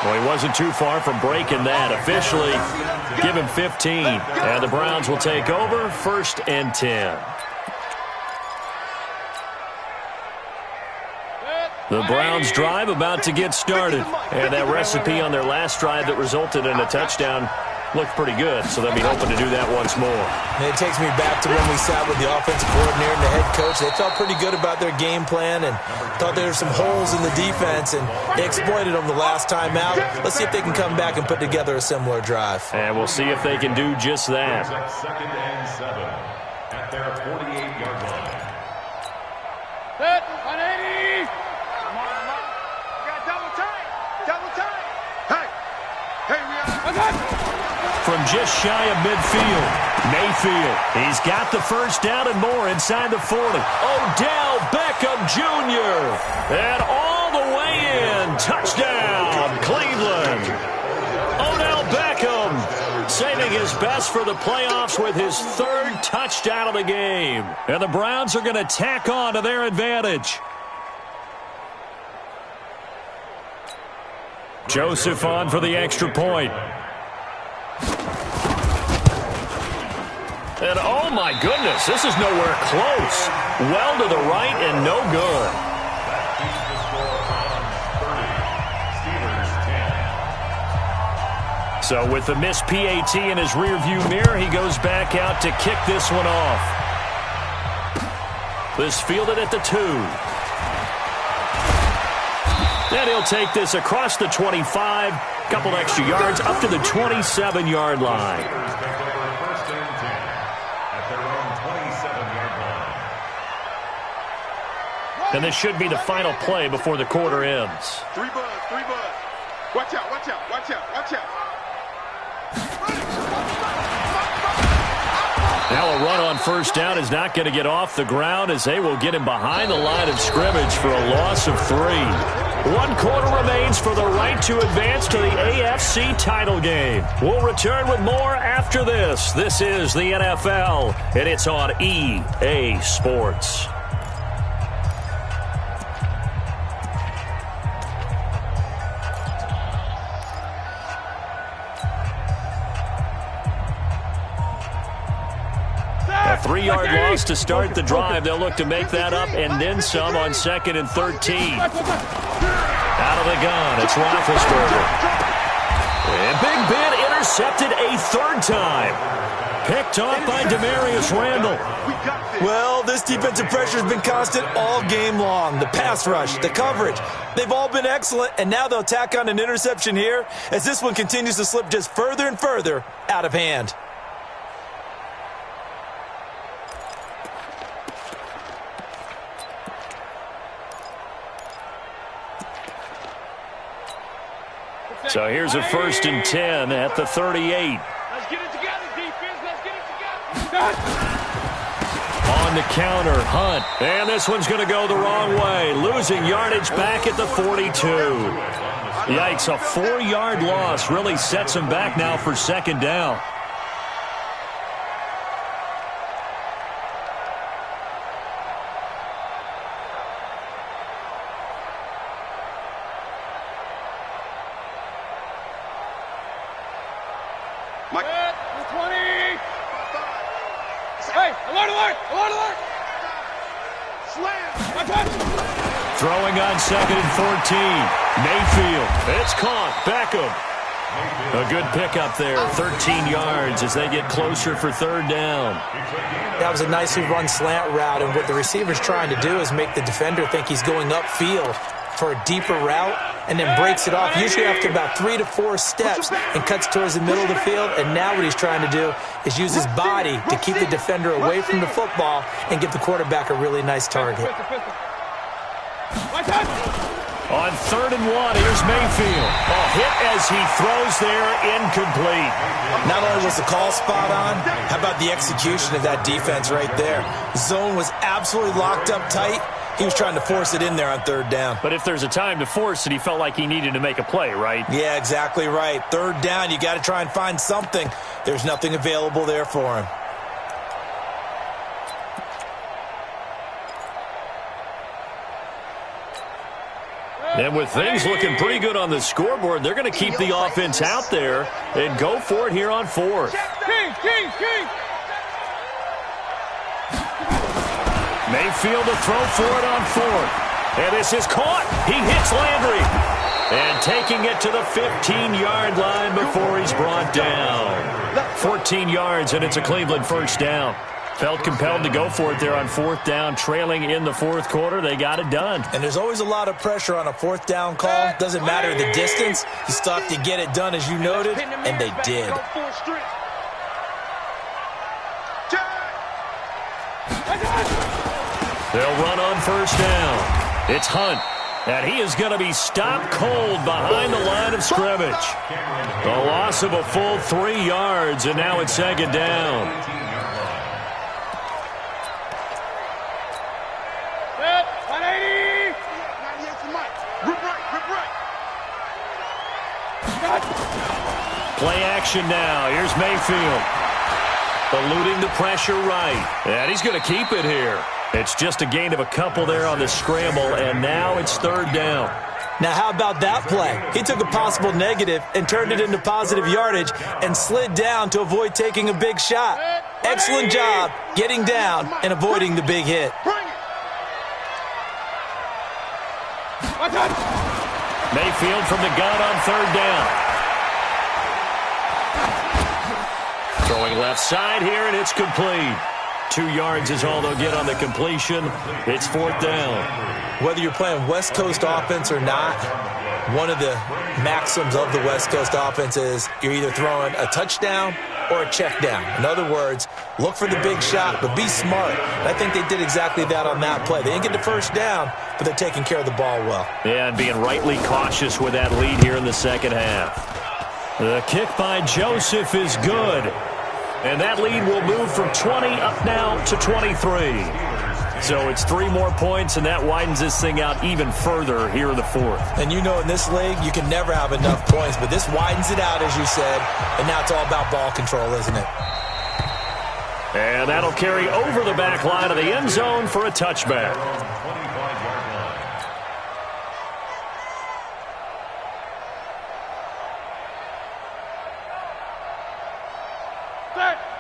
Well, he wasn't too far from breaking that. Officially, give him 15. And the Browns will take over, 1st and 10. The Browns drive about to get started. And that recipe on their last drive that resulted in a touchdown looked pretty good, so they'll be hoping to do that once more.
And it takes me back to when we sat with the offensive coordinator and the head coach. They felt pretty good about their game plan and thought there were some holes in the defense, and they exploited them the last time out. Let's see if they can come back and put together a similar drive.
And we'll see if they can do just that.
2nd and 7 at their 48-yard line.
Set, 180.
Come on, Mike. We got double time. Double time. Hey. Hey, we are.
From just shy of midfield, Mayfield. He's got the first down and more inside the 40. Odell Beckham Jr. And all the way in. Touchdown, Cleveland. Odell Beckham saving his best for the playoffs with his 3rd touchdown of the game. And the Browns are going to tack on to their advantage. Joseph on for the extra point. And oh my goodness, this is nowhere close. Well to the right and no good.
That keeps the score on 30. Steelers 10.
So with the missed PAT in his rearview mirror, he goes back out to kick this one off. This fielded at the 2. Then he'll take this across the 25, couple extra yards up to the 27-yard line. And this should be the final play before the quarter ends.
3 buzz, 3 buzz. Watch out, watch out, watch out, watch out.
Now a run on 1st down is not going to get off the ground as they will get him behind the line of scrimmage for a loss of 3. 1 quarter remains for the right to advance to the AFC title game. We'll return with more after this. This is the NFL, and it's on EA Sports. A 3-yard loss to start the drive. They'll look to make that up and then some on 2nd and 13. Out of the gun, it's Roethlisberger. And Big Ben intercepted a 3rd time. Picked off by Demarius Randall.
Well, this defensive pressure has been constant all game long. The pass rush, the coverage, they've all been excellent, and now they'll tack on an interception here as this one continues to slip just further and further out of hand.
So here's a 1st and 10 at the 38.
Let's get it together, defense. Let's get it together.
On the counter, Hunt. And this one's going to go the wrong way. Losing yardage back at the 42. Yikes, a 4-yard loss really sets him back now for 2nd down.
Mike. 20. Hey, alert, alert, alert, alert. Slam.
Throwing on 2nd and 14. Mayfield. It's caught. Beckham. A good pickup there, 13 yards as they get closer for third down.
That was a nicely run slant route, and what the receiver's trying to do is make the defender think he's going upfield for a deeper route and then breaks it off, usually after about 3 to 4 steps, and cuts towards the middle of the field. And now what he's trying to do is use his body to keep the defender away from the football and give the quarterback a really nice target.
On 3rd and 1, here's Mayfield. A hit as he throws there, incomplete.
Not only was the call spot on, how about the execution of that defense right there? The zone was absolutely locked up tight. He was trying to force it in there on 3rd down.
But if there's a time to force it, he felt like he needed to make a play, right?
Yeah, exactly right. 3rd down, you got to try and find something. There's nothing available there for him.
And with things looking pretty good on the scoreboard, they're going to keep the offense out there and go for it here on 4th. Mayfield to throw for it on 4th. And this is caught. He hits Landry. And taking it to the 15-yard line before he's brought down. 14 yards, and it's a Cleveland first down. Felt compelled to go for it there on 4th down, trailing in the 4th quarter. They got it done.
And there's always a lot of pressure on a 4th down call. Doesn't matter the distance. You still have to get it done, as you noted, and they did.
They'll run on first down. It's Hunt, and he is going to be stopped cold behind the line of scrimmage. A loss of a full 3 yards, and now it's 2nd down. Play action now. Here's Mayfield. Eluding the pressure right. And he's going to keep it here. It's just a gain of a couple there on the scramble, and now it's 3rd down.
Now, how about that play? He took a possible negative and turned it into positive yardage and slid down to avoid taking a big shot. Excellent job getting down and avoiding the big hit.
Mayfield from the gun on 3rd down. Throwing left side here, and it's complete. 2 yards is all they'll get on the completion. It's 4th down.
Whether you're playing West Coast offense or not, one of the maxims of the West Coast offense is you're either throwing a touchdown or a check down. In other words, look for the big shot, but be smart. And I think they did exactly that on that play. They didn't get the first down, but they're taking care of the ball well.
Yeah, and being rightly cautious with that lead here in the second half. The kick by Joseph is good. And that lead will move from 20 up now to 23. So it's 3 more points, and that widens this thing out even further here in the 4th.
And you know in this league, you can never have enough points, but this widens it out, as you said, and now it's all about ball control, isn't it?
And that'll carry over the back line of the end zone for a touchback.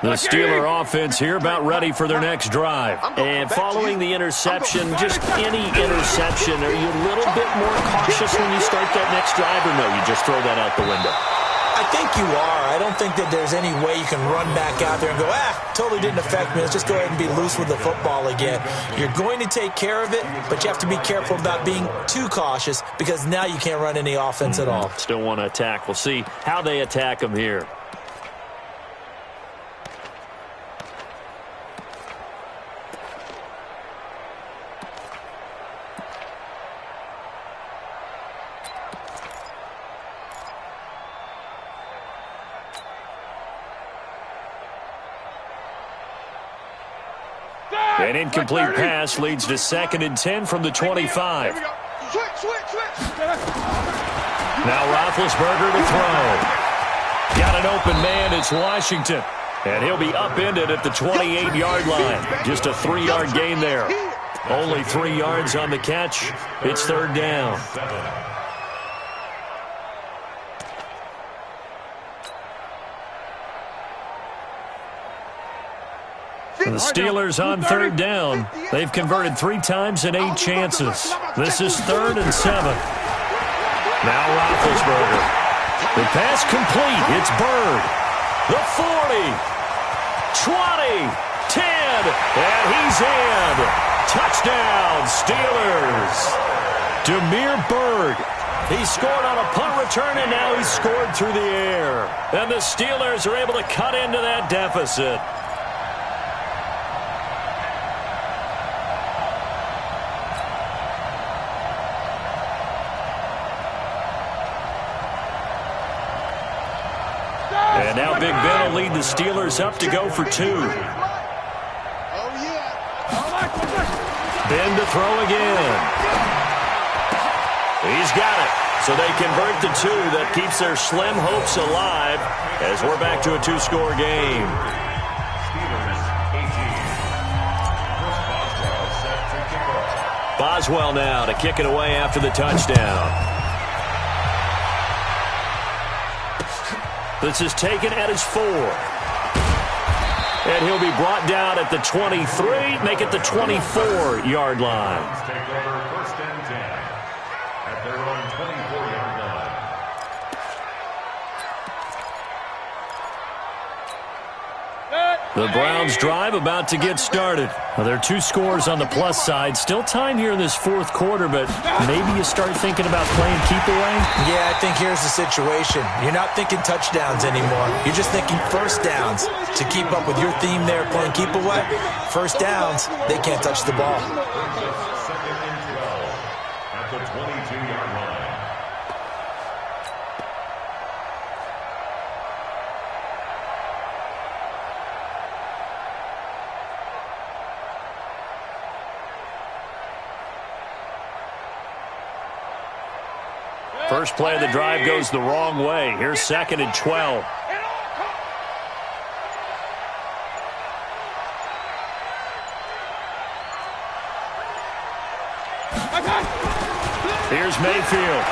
The Steeler offense here about ready for their next drive. And following the interception, just any interception, are you a little bit more cautious when you start that next drive, or no, you just throw that out the window?
I think you are. I don't think that there's any way you can run back out there and go, totally didn't affect me. Let's just go ahead and be loose with the football again. You're going to take care of it, but you have to be careful about being too cautious because now you can't run any offense at all.
Still want to attack. We'll see how they attack them here. An incomplete pass leads to 2nd and 10 from the 25. Now Roethlisberger to throw. Got an open man. It's Washington. And he'll be upended at the 28-yard line. Just a 3-yard gain there. Only 3 yards on the catch. It's 3rd down. The Steelers on 3rd down. They've converted 3 times in 8 chances. This is 3rd and 7. Now Roethlisberger. The pass complete. It's Bird. The 40. 20. 10. And he's in. Touchdown, Steelers. Damiere Byrd. He scored on a punt return, and now he's scored through the air. And the Steelers are able to cut into that deficit. And now Big Ben will lead the Steelers up to go for 2. Ben to throw again. He's got it. So they convert the 2. That keeps their slim hopes alive as we're back to a 2-score game. Boswell now to kick it away after the touchdown. This is taken at his 4. And he'll be brought down at the 23, make it the 24-yard line.
Take over first and 10 at their own 24-yard line.
The Browns drive about to get started. Well, there are 2 scores on the plus side. Still time here in this 4th quarter, but maybe you start thinking about playing keep away?
Yeah, I think here's the situation. You're not thinking touchdowns anymore. You're just thinking first downs. To keep up with your theme there, playing keep away, first downs, they can't touch the ball.
Second and 12 at the 22-yard line.
First play of the drive goes the wrong way. Here's 2nd and 12. Here's Mayfield.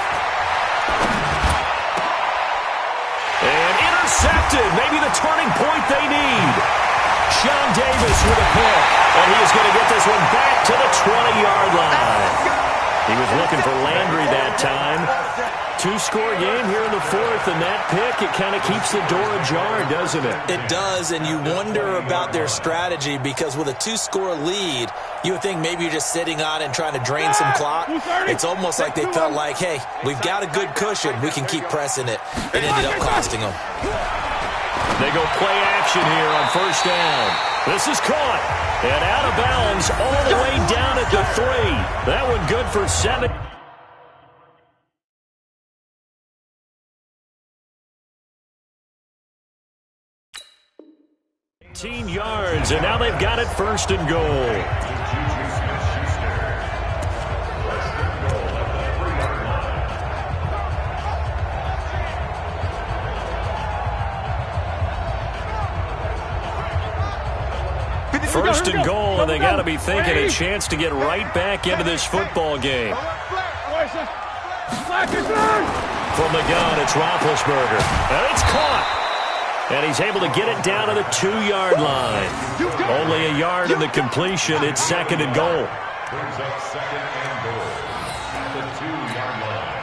And intercepted. Maybe the turning point they need. Sean Davis with a pick. And he is going to get this one back to the 20-yard line. He was looking for Landry that time. 2-score game here in the 4th, and that pick, it kind of keeps the door ajar, doesn't it?
It does, and you wonder about their strategy because with a 2-score lead, you would think maybe you're just sitting on and trying to drain some clock. It's almost like they felt like, hey, we've got a good cushion. We can keep pressing it. It ended up costing them.
They go play action here on first down. This is caught. And out of bounds all the way down at the 3. That one good for 7. 18 yards, and now they've got it first and goal. First and goal, and they got to be thinking a chance to get right back into this football game. From the gun, it's Roethlisberger. And it's caught. And he's able to get it down to the 2-yard line. Only a yard in the completion. It's 2nd and goal.
Brings up 2nd and goal at the 2-yard line.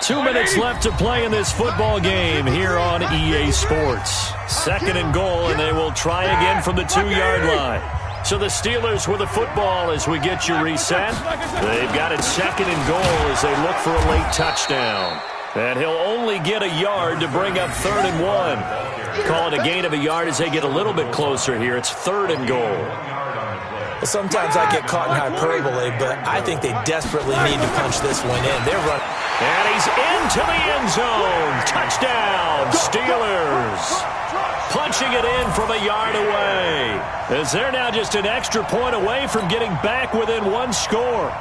2 minutes left to play in this football game here on EA Sports. 2nd and goal, and they will try again from the 2-yard line. So the Steelers with the football as we get you reset. They've got it 2nd and goal as they look for a late touchdown. And he'll only get a yard to bring up 3rd and 1. Call it a gain of a yard as they get a little bit closer here. It's 3rd and goal.
Well, sometimes I get caught in hyperbole, but I think they desperately need to punch this one in. They're running.
And he's into the end zone. Touchdown, Steelers. Punching it in from a yard away. As they're now just an extra point away from getting back within 1 score.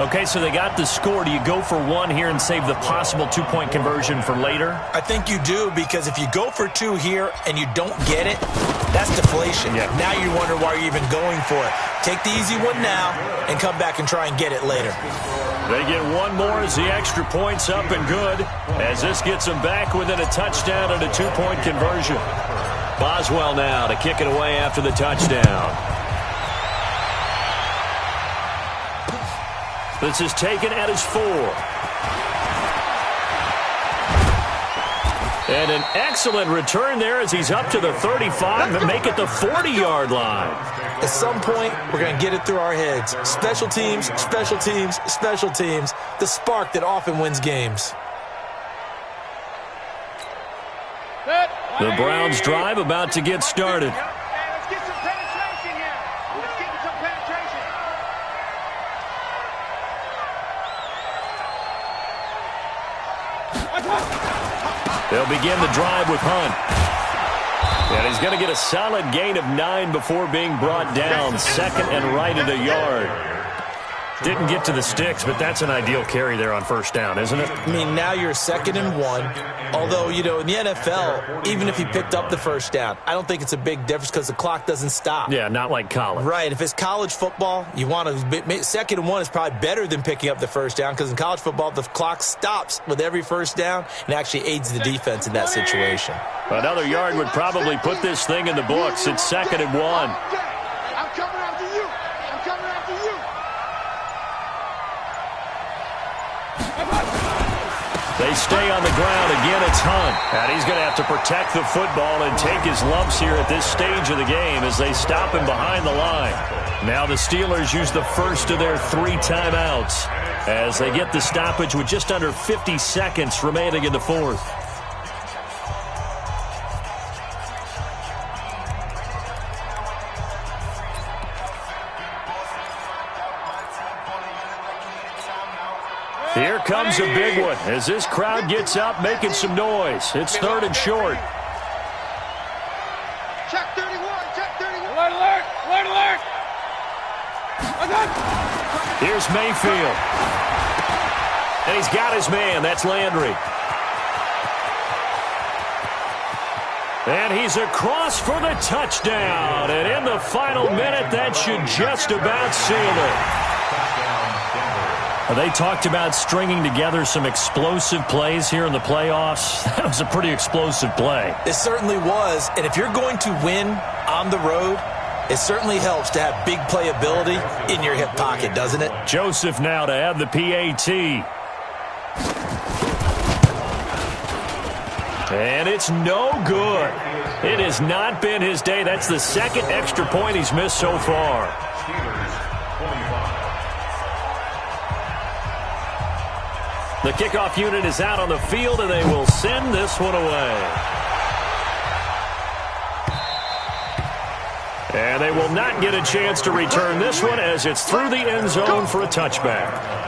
Okay, so they got the score. Do you go for 1 here and save the possible 2-point conversion for later?
I think you do, because if you go for 2 here and you don't get it, that's deflation.
Yeah.
Now you wonder why you're even going for it. Take the easy one now and come back and try and get it later.
They get 1 more as the extra point's up and good, as this gets them back within a touchdown and a 2-point conversion. Boswell now to kick it away after the touchdown. This is taken at his 4. And an excellent return there as he's up to the 35 and make it the 40-yard line.
At some point, we're going to get it through our heads. Special teams, special teams, special teams. The spark that often wins games.
The Browns' drive about to get started.
Let's get some penetration here. Let's get some penetration.
They'll begin the drive with Hunt. And he's going to get a solid gain of 9 before being brought down. Second and right at a yard. Didn't get to the sticks, but that's an ideal carry there on first down, isn't it?
I mean, now you're 2nd and 1. Although, you know, in the NFL, even if he picked up the first down, I don't think it's a big difference because the clock doesn't stop.
Yeah, not like college.
Right. If it's college football, you want to 2nd and 1 is probably better than picking up the first down because in college football, the clock stops with every first down and actually aids the defense in that situation.
Another yard would probably put this thing in the books. It's 2nd and 1.
I'm coming after you. I'm coming after you.
They stay on the ground. Again, it's Hunt. And he's going to have to protect the football and take his lumps here at this stage of the game as they stop him behind the line. Now the Steelers use the first of their 3 timeouts as they get the stoppage with just under 50 seconds remaining in the fourth. Here comes a big one as this crowd gets up making some noise. It's 3rd and short.
Check 31. Check 31.
Alert, alert, alert, alert.
Here's Mayfield. And he's got his man. That's Landry. And he's across for the touchdown. And in the final minute, that should just about seal it. They talked about stringing together some explosive plays here in the playoffs. That was a pretty explosive play.
It certainly was. And if you're going to win on the road, it certainly helps to have big playability in your hip pocket, doesn't it?
Joseph now to have the PAT. And it's no good. It has not been his day. That's the 2nd extra point he's missed so far. The kickoff unit is out on the field, and they will send this one away. And they will not get a chance to return this one as it's through the end zone for a touchback.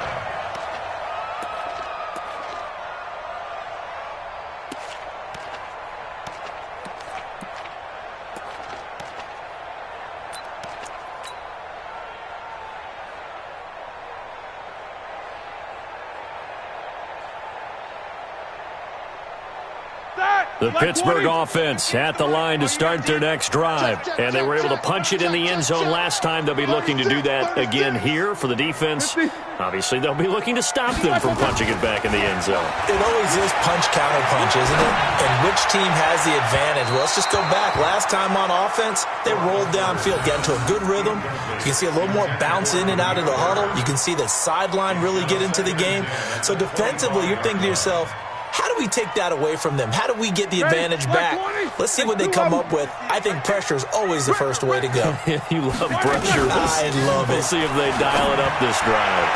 The Pittsburgh offense at the line to start their next drive. And they were able to punch it in the end zone last time. They'll be looking to do that again here for the defense. Obviously, they'll be looking to stop them from punching it back in the end zone.
It always is punch-counter-punch, isn't it? And which team has the advantage? Well, let's just go back. Last time on offense, they rolled downfield, got into a good rhythm. You can see a little more bounce in and out of the huddle. You can see the sideline really get into the game. So defensively, you're thinking to yourself, how do we take that away from them? How do we get the advantage back? Let's see what they come up with. I think pressure is always the first way to go.
You love pressure.
I love it.
We'll see if they dial it up this drive.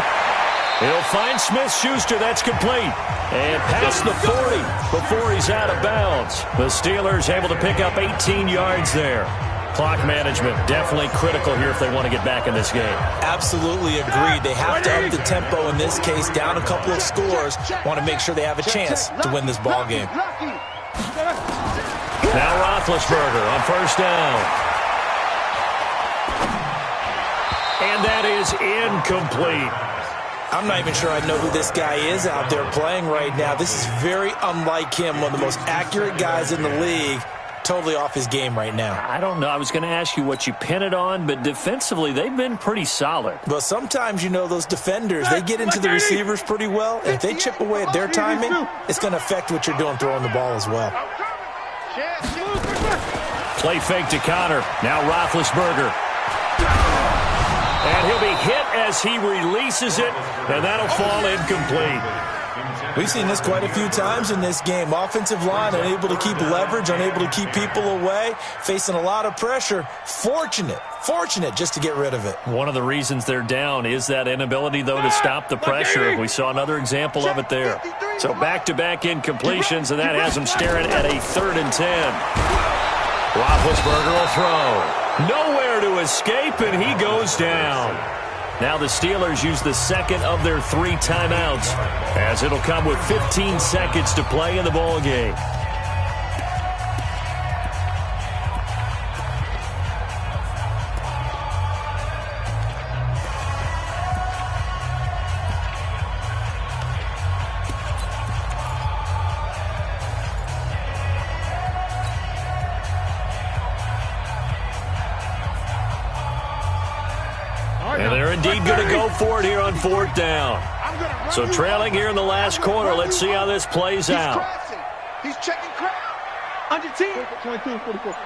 He'll find Smith-Schuster. That's complete. And past the 40 before he's out of bounds. The Steelers able to pick up 18 yards there. Clock management definitely critical here if they want to get back in this game.
Absolutely agreed. They have to up the tempo in this case, down a couple of scores. Want to make sure they have a chance to win this ball game.
Now Roethlisberger on first down. And that is incomplete.
I'm not even sure I know who this guy is out there playing right now. This is very unlike him, one of the most accurate guys in the league. Totally off his game right now.
I don't know. I was going to ask you what you pin it on, but defensively, they've been pretty solid.
Well, sometimes, you know, those defenders, they get into the receivers pretty well, and if they chip away at their timing, it's going to affect what you're doing throwing the ball as well.
Play fake to Connor. Now Roethlisberger. And he'll be hit as he releases it, and that'll fall incomplete.
We've seen this quite a few times in this game. Offensive line unable to keep leverage, unable to keep people away, facing a lot of pressure. Fortunate just to get rid of it.
One of the reasons they're down is that inability, though, to stop the pressure. We saw another example of it there. So back-to-back incompletions, and that has them staring at a 3rd and 10. Roethlisberger will throw. Nowhere to escape, and he goes down. Now the Steelers use the second of their 3 timeouts, as it'll come with 15 seconds to play in the ballgame. And they're indeed going to go for it here on 4th down. So trailing here in the last quarter. Let's see how this plays out.
He's checking crowd. Under 10. 22, 44.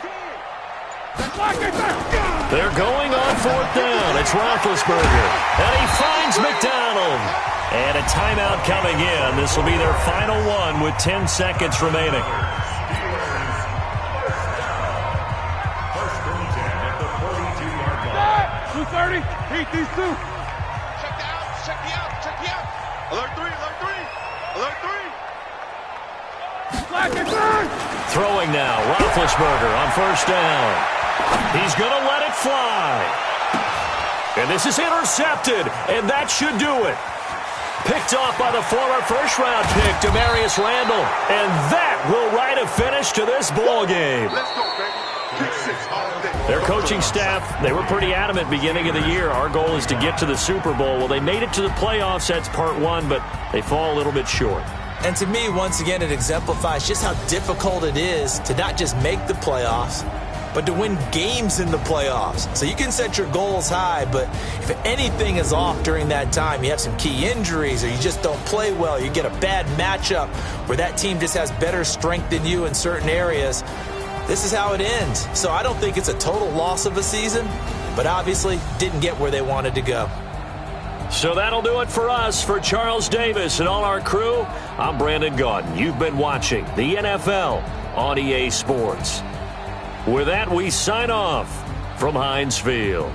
They're going on 4th down. It's Roethlisberger. And he finds McDonald. And a timeout coming in. This will be their final one with 10 seconds remaining.
230. Heat these 2.
Check the out. Alert 3.
Throwing now. Roethlisberger on 1st down. He's going to let it fly. And this is intercepted. And that should do it. Picked off by the former first-round pick, Demarius Randall. And that will write a finish to this ball game.
Let's go, baby.
Their coaching staff, they were pretty adamant beginning of the year. Our goal is to get to the Super Bowl. Well, they made it to the playoffs. That's part 1, but they fall a little bit short.
And to me, once again, it exemplifies just how difficult it is to not just make the playoffs, but to win games in the playoffs. So you can set your goals high, but if anything is off during that time, you have some key injuries or you just don't play well, you get a bad matchup where that team just has better strength than you in certain areas, this is how it ends. So I don't think it's a total loss of a season, but obviously didn't get where they wanted to go.
So that'll do it for us. For Charles Davis and all our crew, I'm Brandon Gaudin. You've been watching the NFL on EA Sports. With that, we sign off from Heinz Field.